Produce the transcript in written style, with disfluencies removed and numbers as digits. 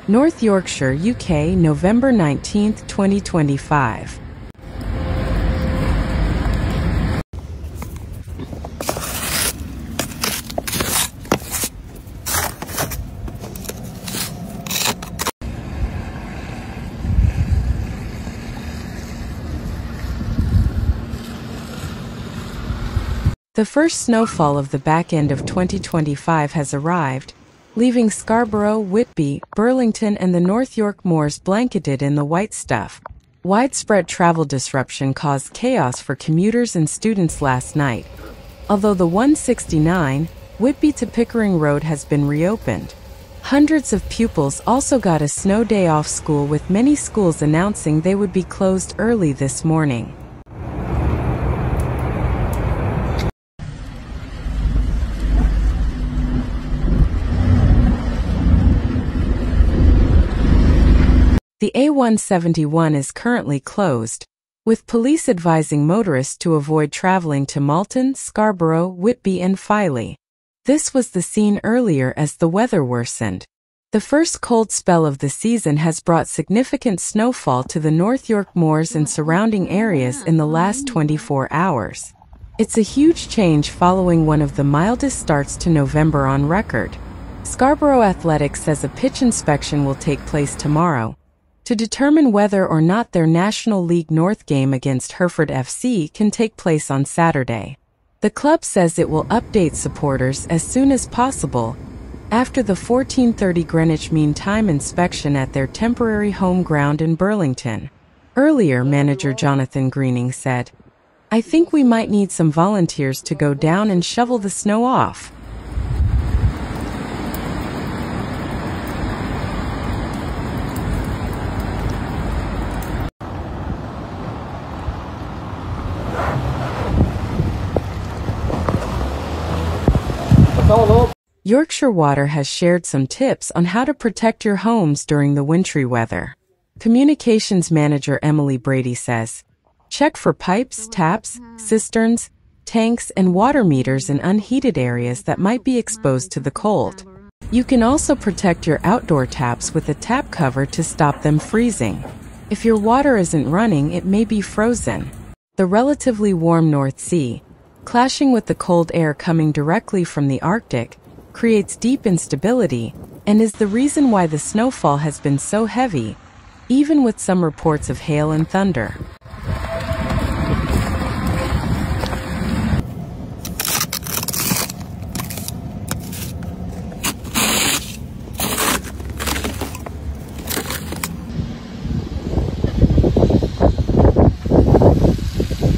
North Yorkshire, UK, November 19, 2025. The first snowfall of the back end of 2025 has arrived, leaving Scarborough, Whitby, Bridlington and the North York moors blanketed in the white stuff. Widespread travel disruption caused chaos for commuters and students last night. Although the 169, Whitby to Pickering road has been reopened, hundreds of pupils also got a snow day off school, with many schools announcing they would be closed early this morning. The A171 is currently closed, with police advising motorists to avoid traveling to Malton, Scarborough, Whitby and Filey. This was the scene earlier as the weather worsened. The first cold spell of the season has brought significant snowfall to the North York moors and surrounding areas in the last 24 hours. It's a huge change following one of the mildest starts to November on record. Scarborough Athletics says a pitch inspection will take place tomorrow to determine whether or not their National League North game against Hereford FC can take place on Saturday. The club says it will update supporters as soon as possible after the 14:30 Greenwich Mean Time inspection at their temporary home ground in Bridlington. Earlier, manager Jonathan Greening said, "I think we might need some volunteers to go down and shovel the snow off." Yorkshire Water has shared some tips on how to protect your homes during the wintry weather. Communications manager Emily Brady says, check for pipes, taps, cisterns, tanks and water meters in unheated areas that might be exposed to the cold. You can also protect your outdoor taps with a tap cover to stop them freezing. If your water isn't running, it may be frozen. The relatively warm North Sea, clashing with the cold air coming directly from the Arctic, creates deep instability and is the reason why the snowfall has been so heavy, even with some reports of hail and thunder.